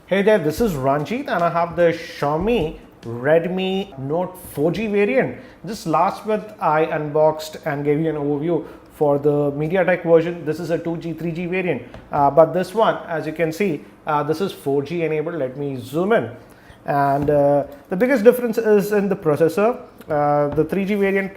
Hey there, this is Ranjit and I have the Xiaomi Redmi Note 4G variant. Just last month I unboxed and gave you an overview for the MediaTek version. This is a 2G, 3G variant, but this one, as you can see, this is 4G enabled. Let me zoom in. And the biggest difference is in the processor. The 3G variant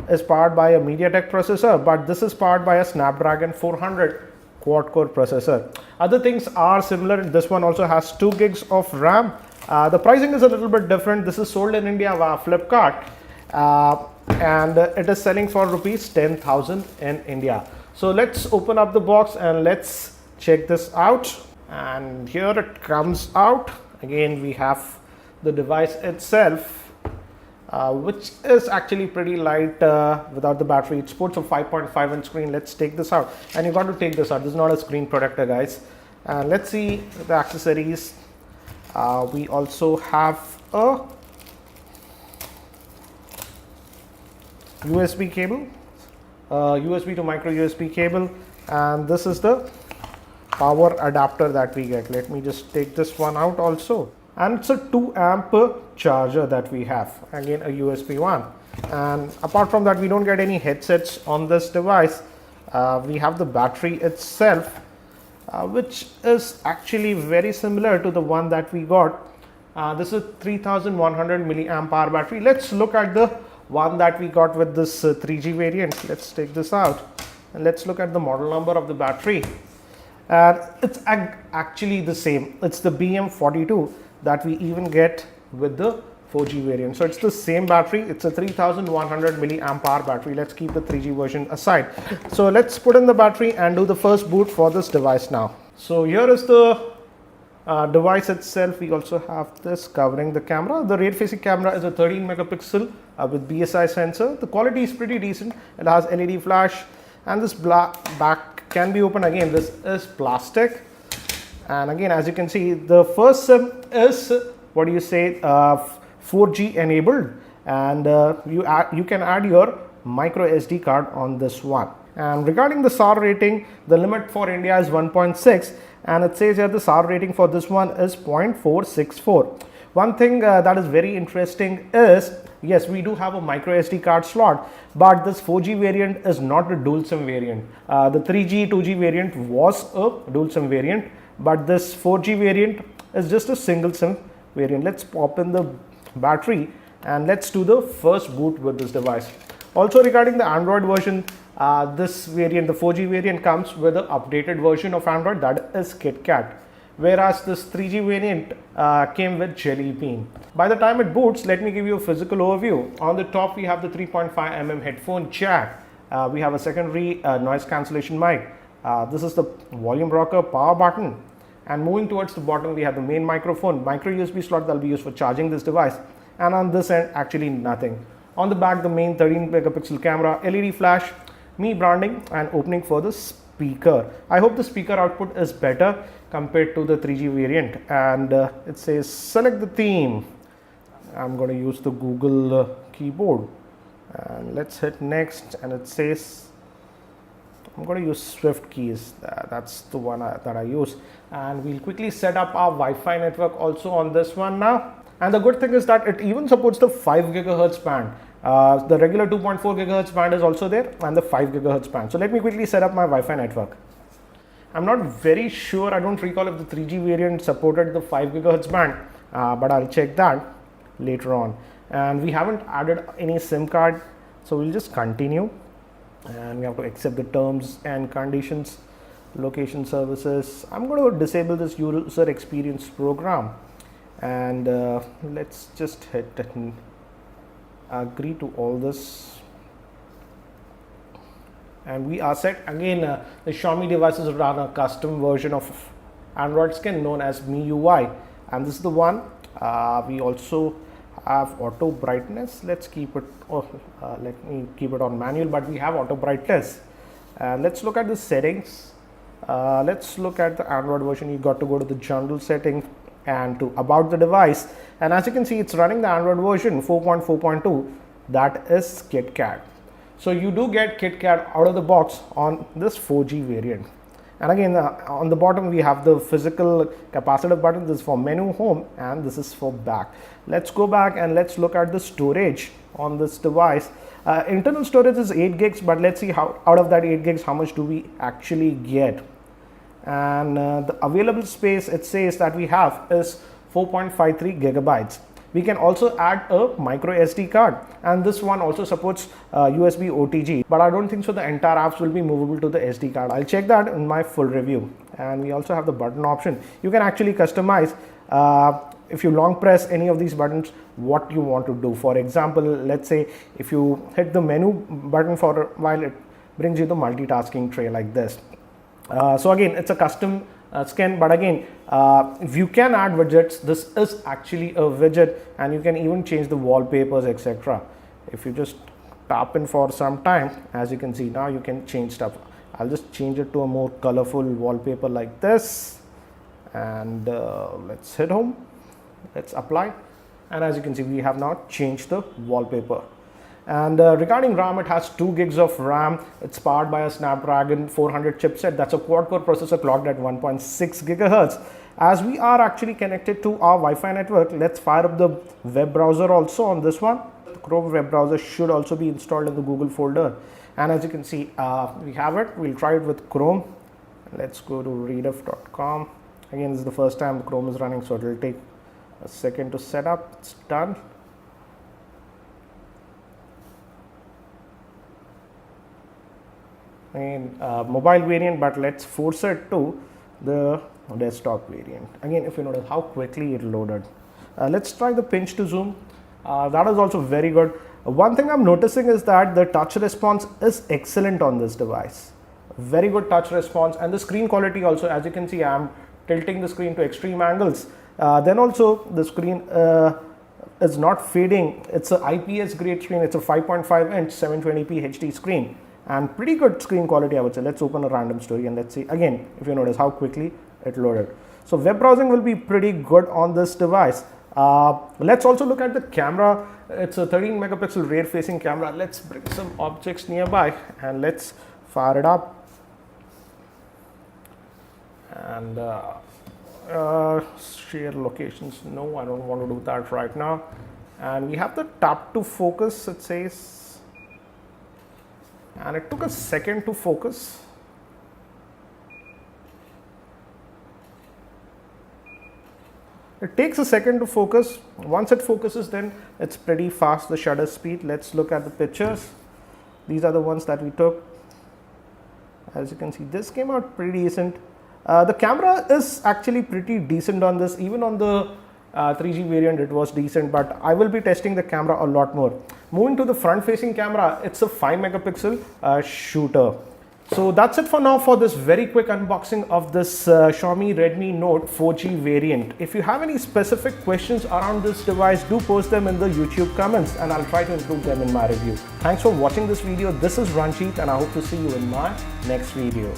is powered by a MediaTek processor, but this is powered by a Snapdragon 400 quad-core processor. Other things are similar. This one also has 2 gigs of RAM. The pricing is a little bit different. This is sold in India via Flipkart, and it is selling for rupees 10,000 in India. So let's open up the box and let's check this out. And here it comes out. Again, we have the device itself, which is actually pretty light without the battery. It sports a 5.5 inch screen. Let's take this out, and you got to take this out. This is not a screen protector, guys. And let's see the accessories. We also have a USB cable, USB to micro USB cable, and this is the power adapter that we get. Let me just take this one out also. And it's a 2 amp charger that we have, again a USB one. And apart from that, we don't get any headsets on this device. We have the battery itself, which is actually very similar to the one that we got. This is 3100 milliamp hour battery. Let's look at the one that we got with this 3G variant. Let's take this out and let's look at the model number of the battery. It's actually the same. It's the BM42 that we even get with the 4G variant. So it's the same battery. It's a 3100 milliamp hour battery. Let's keep the 3G version aside. So let's put in the battery and do the first boot for this device now. So here is the device itself. We also have this covering the camera. The rear facing camera is a 13 megapixel with BSI sensor. The quality is pretty decent. It has LED flash, and this back can be opened. Again, this is plastic. And again, as you can see, the first SIM is, 4G enabled, and you can add your micro SD card on this one. And regarding the SAR rating, the limit for India is 1.6, and it says here the SAR rating for this one is 0.464. One thing that is very interesting is, yes, we do have a micro SD card slot, but this 4G variant is not a dual SIM variant. The 3G, 2G variant was a dual SIM variant, but this 4G variant is just a single SIM variant. Let's pop in the battery and let's do the first boot with this device. Also, regarding the Android version, this variant, the 4G variant, comes with an updated version of Android, that is KitKat, whereas this 3G variant came with Jelly Bean. By the time it boots, let me give you a physical overview. On the top, we have the 3.5mm headphone jack. We have a secondary noise cancellation mic. This is the volume rocker, power button, and moving towards the bottom, we have the main microphone, micro USB slot that will be used for charging this device, and on this end, actually nothing. On the back, the main 13 megapixel camera, LED flash, Mi branding, and opening for the speaker. I hope the speaker output is better compared to the 3G variant, and it says select the theme. I'm going to use the Google keyboard, and let's hit next, and it says I'm going to use Swift keys. That's the one that I use, and we'll quickly set up our Wi-Fi network also on this one now. And the good thing is that it even supports the 5 gigahertz band. The regular 2.4 gigahertz band is also there, and the 5 gigahertz band. So let me quickly set up my Wi-Fi network. I'm not very sure. I don't recall if the 3G variant supported the 5 gigahertz band, but I'll check that later on. And we haven't added any SIM card, so we'll just continue. And we have to accept the terms and conditions, location services. I'm going to disable this user experience program, and let's just hit agree to all this, and we are set. Again, the Xiaomi devices run a custom version of Android Skin known as MIUI, and this is the one. We also have auto brightness. Let's keep it, let me keep it on manual, but we have auto brightness. And let's look at the settings. Let's look at the Android version. You got to go to the general setting and to about the device, and as you can see, it's running the Android version 4.4.2, that is KitKat. So you do get KitKat out of the box on this 4G variant. And again, on the bottom we have the physical capacitive button. This is for menu, home, and this is for back. Let's go back and let's look at the storage on this device. Internal storage is 8 gigs, but let's see how out of that 8 gigs how much do we actually get. And the available space, it says that we have is 4.53 gigabytes. We can also add a micro SD card, and this one also supports USB OTG, but I don't think so the entire apps will be movable to the SD card. I'll check that in my full review. And we also have the button option. You can actually customize if you long press any of these buttons what you want to do. For example, let's say if you hit the menu button for a while, it brings you the multitasking tray like this. So again, it's a custom skin, but again, if you can add widgets, this is actually a widget, and you can even change the wallpapers, etc. If you just tap in for some time, as you can see, now you can change stuff. I'll just change it to a more colorful wallpaper like this, and let's hit home, let's apply, and as you can see, we have now changed the wallpaper. And regarding RAM, it has 2 gigs of RAM. It's powered by a Snapdragon 400 chipset. That's a quad-core processor clocked at 1.6 gigahertz. As we are actually connected to our Wi-Fi network, let's fire up the web browser also on this one. The Chrome web browser should also be installed in the Google folder. And as you can see, we have it. We'll try it with Chrome. Let's go to rediff.com. Again, this is the first time Chrome is running, so it will take a second to set up. It's done. Mobile variant, but let's force it to the desktop variant. Again, if you notice how quickly it loaded. Let's try the pinch to zoom. That is also very good. One thing I'm noticing is that the touch response is excellent on this device. Very good touch response, and the screen quality also, as you can see, I'm tilting the screen to extreme angles. Then also the screen is not fading. It's an IPS grade screen. It's a 5.5 inch 720p HD screen. And pretty good screen quality, I would say. Let's open a random story and let's see again, if you notice how quickly it loaded. So web browsing will be pretty good on this device. Let's also look at the camera. It's a 13 megapixel rear facing camera. Let's bring some objects nearby and let's fire it up. And share locations. No, I don't want to do that right now. And we have the tap to focus, it says. And it took a second to focus. It takes a second to focus. Once it focuses, then it's pretty fast, the shutter speed. Let's look at the pictures. These are the ones that we took. As you can see, this came out pretty decent. The camera is actually pretty decent on this. Even on the 3G variant, it was decent, but I will be testing the camera a lot more. Moving to the front facing camera, it's a 5 megapixel shooter. So that's it for now for this very quick unboxing of this Xiaomi Redmi Note 4G variant. If you have any specific questions around this device, do post them in the YouTube comments and I'll try to include them in my review. Thanks for watching this video. This is Ranjit and I hope to see you in my next video.